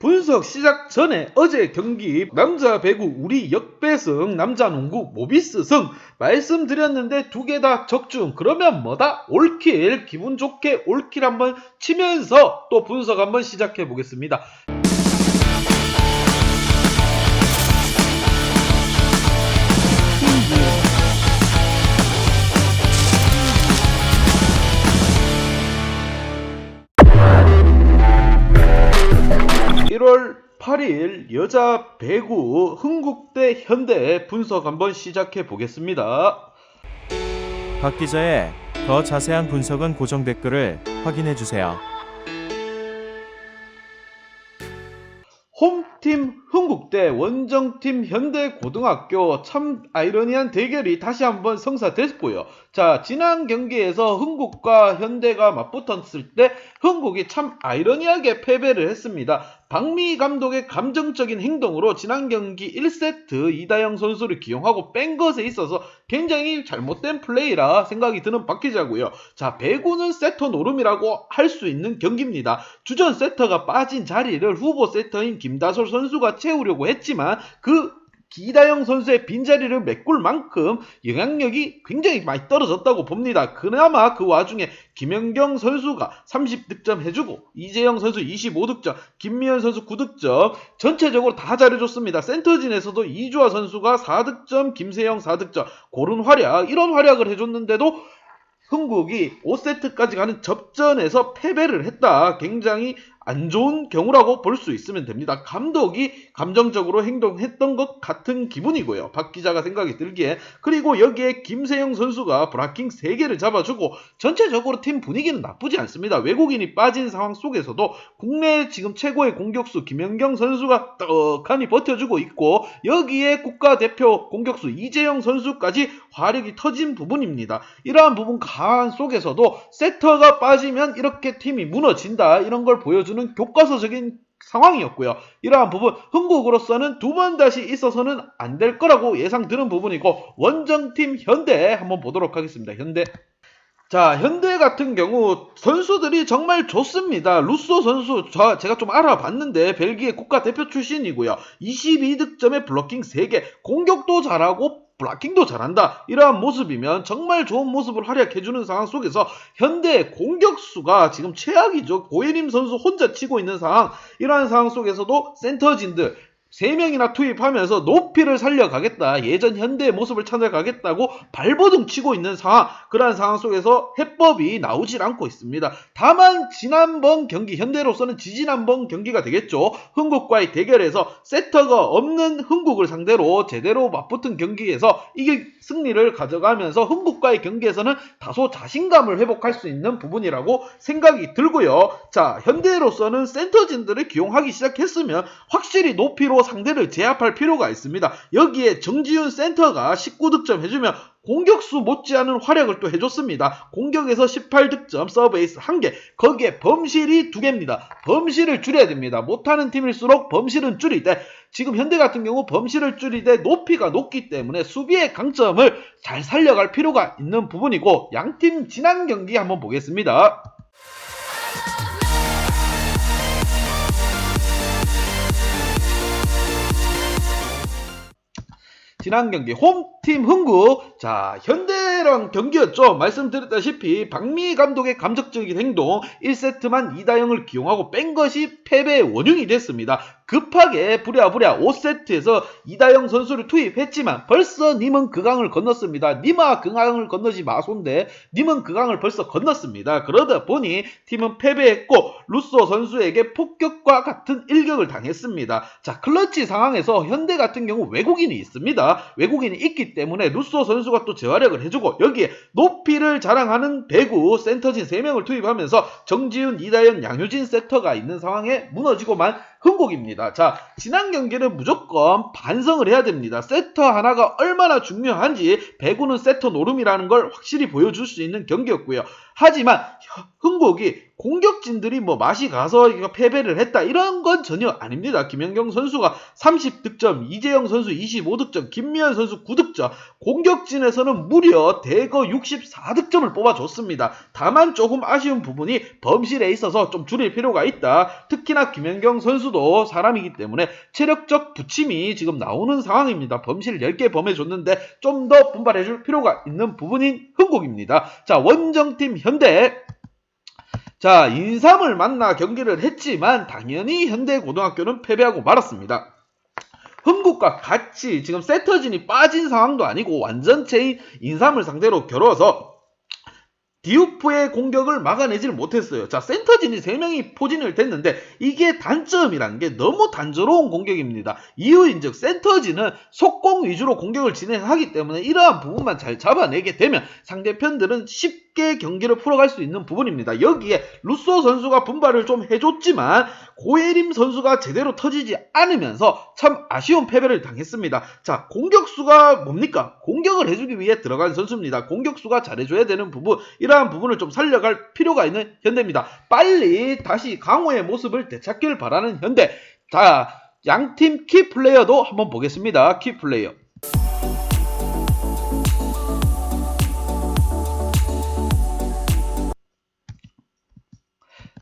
분석 시작 전에 어제 경기 남자 배구 우리 역배승 남자 농구 모비스승 말씀드렸는데 두 개 다 적중. 그러면 뭐다? 올킬. 기분 좋게 올킬 한번 치면서 또 분석 한번 시작해 보겠습니다. 1월 8일 여자 배구 흥국대 현대 분석 한번 시작해 보겠습니다. 박 기자의 더 자세한 분석은 고정 댓글을 확인해 주세요. 홈팀 흥국대 원정팀 현대고등학교, 참 아이러니한 대결이 다시 한번 성사됐고요. 자, 지난 경기에서 흥국과 현대가 맞붙었을 때 흥국이 참 아이러니하게 패배를 했습니다. 박미 감독의 감정적인 행동으로 지난 경기 1세트 이다영 선수를 기용하고 뺀 것에 있어서 굉장히 잘못된 플레이라 생각이 드는 박 기자고요. 자, 배구는 세터 노름이라고 할 수 있는 경기입니다. 주전 세터가 빠진 자리를 후보 세터인 김다솔 선수가 채우려고 했지만 그 이다영 선수의 빈자리를 메꿀 만큼 영향력이 굉장히 많이 떨어졌다고 봅니다. 그나마 그 와중에 김연경 선수가 30득점 해주고 이재영 선수 25득점, 김미연 선수 9득점 전체적으로 다 잘해줬습니다. 센터진에서도 이주아 선수가 4득점, 김세영 4득점 고른 활약, 이런 활약을 해줬는데도 흥국이 5세트까지 가는 접전에서 패배를 했다. 굉장히 안 좋은 경우라고 볼 수 있으면 됩니다. 감독이 감정적으로 행동했던 것 같은 기분이고요. 박 기자가 생각이 들기에. 그리고 여기에 김세영 선수가 브라킹 3개를 잡아주고 전체적으로 팀 분위기는 나쁘지 않습니다. 외국인이 빠진 상황 속에서도 국내 지금 최고의 공격수 김연경 선수가 떡하니 버텨주고 있고 여기에 국가대표 공격수 이재영 선수까지 화력이 터진 부분입니다. 이러한 부분 가한 속에서도 세터가 빠지면 이렇게 팀이 무너진다. 이런 걸 보여주는 교과서적인 상황이었고요. 이러한 부분 흥국으로서는 두 번 다시 있어서는 안 될 거라고 예상되는 부분이고 원정팀 현대 한번 보도록 하겠습니다. 현대. 자, 현대 같은 경우 선수들이 정말 좋습니다. 루소 선수 제가 좀 알아봤는데 벨기에 국가대표 출신이고요. 22득점에 블로킹 3개, 공격도 잘하고 블락킹도 잘한다. 이러한 모습이면 정말 좋은 모습을 활약해주는 상황 속에서 현대의 공격수가 지금 최악이죠. 고예림 선수 혼자 치고 있는 상황. 이러한 상황 속에서도 센터진들 3명이나 투입하면서 높이를 살려가겠다. 예전 현대의 모습을 찾아가겠다고 발버둥 치고 있는 상황. 그러한 상황 속에서 해법이 나오질 않고 있습니다. 다만 지난번 경기, 현대로서는 지지난번 경기가 되겠죠. 흥국과의 대결에서 세터가 없는 흥국을 상대로 제대로 맞붙은 경기에서 이길 승리를 가져가면서 흥국과의 경기에서는 다소 자신감을 회복할 수 있는 부분이라고 생각이 들고요. 자, 현대로서는 센터진들을 기용하기 시작했으면 확실히 높이로 상대를 제압할 필요가 있습니다. 여기에 정지훈 센터가 19득점 해주면 공격수 못지않은 활약을 또 해줬습니다. 공격에서 18득점, 서브에이스 1개, 거기에 범실이 2개입니다. 범실을 줄여야 됩니다. 못하는 팀일수록 범실은 줄이되 지금 현대 같은 경우 범실을 줄이되 높이가 높기 때문에 수비의 강점을 잘 살려갈 필요가 있는 부분이고 양팀 지난 경기 한번 보겠습니다. 지난 경기 홈팀 흥국. 자, 현대랑 경기였죠. 말씀드렸다시피 박미 감독의 감정적인 행동, 1세트만 이다영을 기용하고 뺀 것이 패배의 원흉이 됐습니다. 급하게 부랴부랴 5세트에서 이다영 선수를 투입했지만 벌써 님은 그 강을 건넜습니다. 님아 그 강을 건너지 마소인데 님은 그 강을 벌써 건넜습니다. 그러다 보니 팀은 패배했고 루소 선수에게 폭격과 같은 일격을 당했습니다. 자, 클러치 상황에서 현대 같은 경우 외국인이 있습니다. 외국인이 있기 때문에 루소 선수가 또 재활약을 해주고 여기에 높이를 자랑하는 배구 센터진 3명을 투입하면서 정지훈, 이다영, 양효진 세터가 있는 상황에 무너지고만 흥국입니다. 자, 지난 경기는 무조건 반성을 해야 됩니다. 세터 하나가 얼마나 중요한지 배구는 세터 노름이라는 걸 확실히 보여줄 수 있는 경기였고요. 하지만 흥국이 공격진들이 뭐 맛이 가서 이거 패배를 했다 이런 건 전혀 아닙니다. 김연경 선수가 30득점, 이재영 선수 25득점, 김미연 선수 9득점, 공격진에서는 무려 대거 64득점을 뽑아줬습니다. 다만 조금 아쉬운 부분이 범실에 있어서 좀 줄일 필요가 있다. 특히나 김연경 선수도 사람이기 때문에 체력적 부침이 지금 나오는 상황입니다. 범실 10개 범해줬는데 좀 더 분발해줄 필요가 있는 부분인 흥국입니다. 자, 원정팀 현대. 자, 인삼을 만나 경기를 했지만 당연히 현대고등학교는 패배하고 말았습니다. 흥국과 같이 지금 세터진이 빠진 상황도 아니고 완전체인 인삼을 상대로 겨뤄서 디우프의 공격을 막아내질 못했어요. 자, 센터진이 3명이 포진을 됐는데 이게 단점이라는 게 너무 단조로운 공격입니다. 이유인즉 센터진은 속공 위주로 공격을 진행하기 때문에 이러한 부분만 잘 잡아내게 되면 상대편들은 쉽게 경기를 풀어갈 수 있는 부분입니다. 여기에 루소 선수가 분발을 좀 해줬지만 고예림 선수가 제대로 터지지 않으면서 참 아쉬운 패배를 당했습니다. 자, 공격수가 뭡니까? 공격을 해주기 위해 들어간 선수입니다. 공격수가 잘해줘야 되는 부분, 이러한 부분을 좀 살려갈 필요가 있는 현대입니다. 빨리 다시 강호의 모습을 되찾길 바라는 현대. 자, 양팀 키플레이어도 한번 보겠습니다. 키플레이어.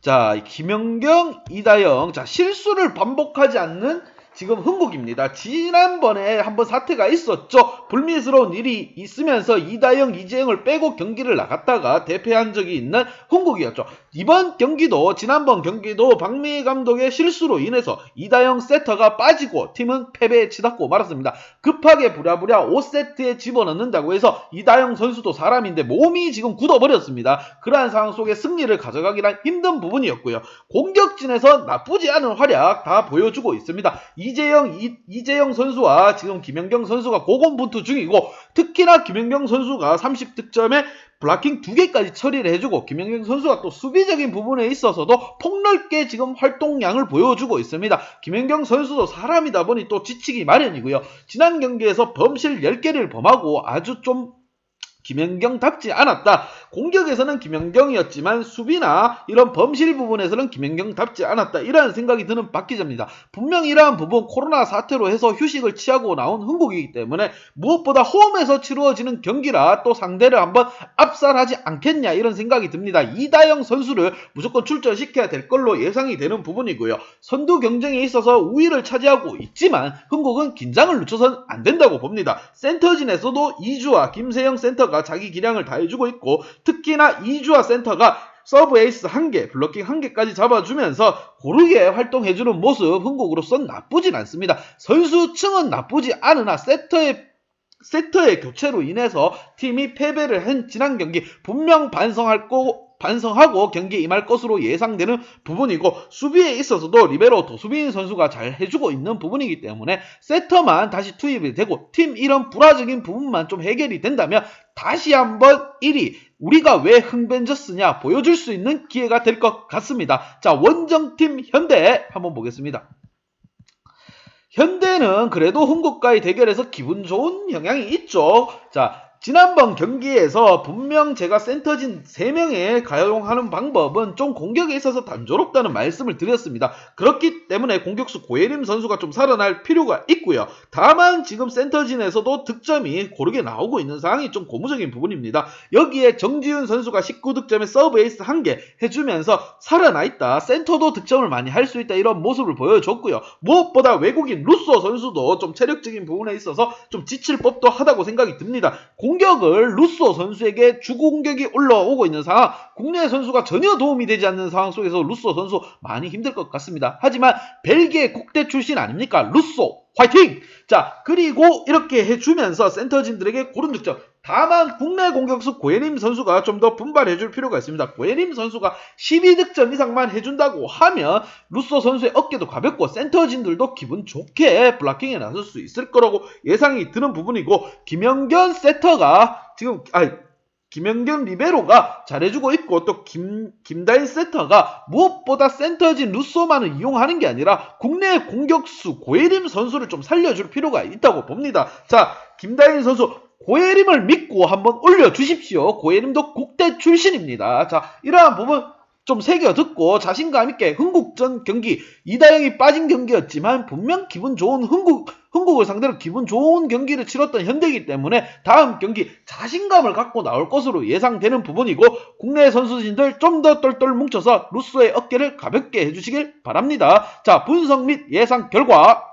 자, 김연경, 이다영. 자, 실수를 반복하지 않는 지금 흥국입니다. 지난번에 한번 사태가 있었죠. 불미스러운 일이 있으면서 이다영, 이재영을 빼고 경기를 나갔다가 대패한 적이 있는 흥국이었죠. 이번 경기도 지난번 경기도 박미희 감독의 실수로 인해서 이다영 세터가 빠지고 팀은 패배에 치닫고 말았습니다. 급하게 부랴부랴 5세트에 집어넣는다고 해서 이다영 선수도 사람인데 몸이 지금 굳어버렸습니다. 그러한 상황 속에 승리를 가져가기란 힘든 부분이었고요. 공격진에서 나쁘지 않은 활약 다 보여주고 있습니다. 이재영 선수와 지금 김연경 선수가 고군분투 중이고, 특히나 김연경 선수가 30득점에 블락킹 2개까지 처리를 해주고, 김연경 선수가 또 수비적인 부분에 있어서도 폭넓게 지금 활동량을 보여주고 있습니다. 김연경 선수도 사람이다 보니 또 지치기 마련이고요. 지난 경기에서 범실 10개를 범하고 아주 좀 김연경답지 않았다. 공격에서는 김연경이었지만 수비나 이런 범실 부분에서는 김연경답지 않았다. 이러한 생각이 드는 박 기자입니다. 분명히 이러한 부분 코로나 사태로 해서 휴식을 취하고 나온 흥국이기 때문에 무엇보다 홈에서 치루어지는 경기라 또 상대를 한번 압살하지 않겠냐 이런 생각이 듭니다. 이다영 선수를 무조건 출전시켜야 될 걸로 예상이 되는 부분이고요. 선두 경쟁에 있어서 우위를 차지하고 있지만 흥국은 긴장을 늦춰서는 안 된다고 봅니다. 센터진에서도 이주와 김세영 센터가 자기 기량을 다해주고 있고, 특히나 이주아 센터가 서브 에이스 1개, 블로킹 1개까지 잡아주면서 고르게 활동해주는 모습 흥국으로선 나쁘진 않습니다. 선수층은 나쁘지 않으나 세터의 교체로 인해서 팀이 패배를 한 지난 경기 분명 반성하고 경기에 임할 것으로 예상되는 부분이고, 수비에 있어서도 리베로 도수빈 선수가 잘 해주고 있는 부분이기 때문에 세터만 다시 투입이 되고 팀 이런 불화적인 부분만 좀 해결이 된다면 다시 한번 1위 우리가 왜 흥벤져스냐 보여줄 수 있는 기회가 될 것 같습니다. 자, 원정팀 현대 한번 보겠습니다. 현대는 그래도 흥국과의 대결에서 기분 좋은 영향이 있죠. 자, 지난번 경기에서 분명 제가 센터진 3명에 가용하는 방법은 좀 공격에 있어서 단조롭다는 말씀을 드렸습니다. 그렇기 때문에 공격수 고예림 선수가 좀 살아날 필요가 있고요. 다만 지금 센터진에서도 득점이 고르게 나오고 있는 상황이 좀 고무적인 부분입니다. 여기에 정지훈 선수가 19득점에 서브 에이스 1개 해주면서 살아나 있다. 센터도 득점을 많이 할 수 있다. 이런 모습을 보여줬고요. 무엇보다 외국인 루소 선수도 좀 체력적인 부분에 있어서 좀 지칠 법도 하다고 생각이 듭니다. 공격을 루소 선수에게 주고 공격이 올라오고 있는 상황, 국내 선수가 전혀 도움이 되지 않는 상황 속에서 루소 선수 많이 힘들 것 같습니다. 하지만 벨기에 국대 출신 아닙니까? 루소 화이팅! 자, 그리고 이렇게 해주면서 센터진들에게 고른 득점. 다만 국내 공격수 고예림 선수가 좀 더 분발해줄 필요가 있습니다. 고예림 선수가 12득점 이상만 해준다고 하면 루소 선수의 어깨도 가볍고 센터진들도 기분 좋게 블락킹에 나설 수 있을 거라고 예상이 드는 부분이고, 김연경 세터가 지금 김연경 리베로가 잘해주고 있고, 또 김다인 세터가 무엇보다 센터진 루소만을 이용하는 게 아니라 국내 공격수 고예림 선수를 좀 살려줄 필요가 있다고 봅니다. 자, 김다인 선수 고예림을 믿고 한번 올려주십시오. 고예림도 국대 출신입니다. 자, 이러한 부분 좀 새겨듣고 자신감 있게 흥국전 경기 이다영이 빠진 경기였지만 분명 기분 좋은 흥국을 상대로 기분 좋은 경기를 치렀던 현대이기 때문에 다음 경기 자신감을 갖고 나올 것으로 예상되는 부분이고 국내 선수진들 좀 더 똘똘 뭉쳐서 루소의 어깨를 가볍게 해주시길 바랍니다. 자, 분석 및 예상 결과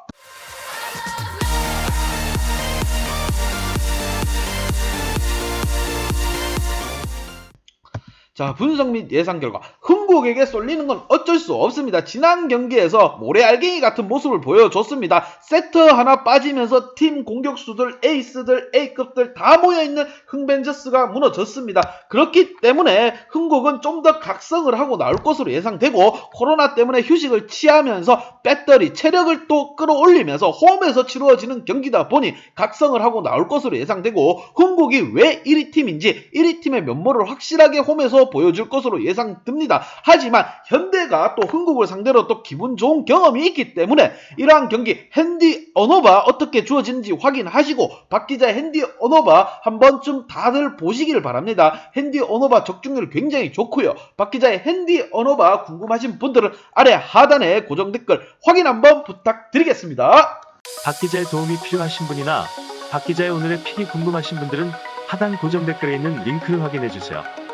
자, 분석 및 예상 결과 흥국에게 쏠리는 건 어쩔 수 없습니다. 지난 경기에서 모래알갱이 같은 모습을 보여줬습니다. 세트 하나 빠지면서 팀 공격수들, 에이스들, A급들 다 모여있는 흥벤저스가 무너졌습니다. 그렇기 때문에 흥국은 좀 더 각성을 하고 나올 것으로 예상되고 코로나 때문에 휴식을 취하면서 배터리, 체력을 또 끌어올리면서 홈에서 치루어지는 경기다 보니 각성을 하고 나올 것으로 예상되고 흥국이 왜 1위 팀인지 1위 팀의 면모를 확실하게 홈에서 보여줄 것으로 예상됩니다. 하지만 현대가 또 흥국을 상대로 또 기분 좋은 경험이 있기 때문에 이러한 경기 핸디 언어바 어떻게 주어지는지 확인하시고 박 기자의 핸디 언어바 한 번쯤 다들 보시기를 바랍니다. 핸디 언어바 적중률 굉장히 좋고요. 박 기자의 핸디 언어바 궁금하신 분들은 아래 하단에 고정 댓글 확인 한번 부탁드리겠습니다. 박 기자의 도움이 필요하신 분이나 박 기자의 오늘의 픽이 궁금하신 분들은 하단 고정 댓글에 있는 링크를 확인해주세요.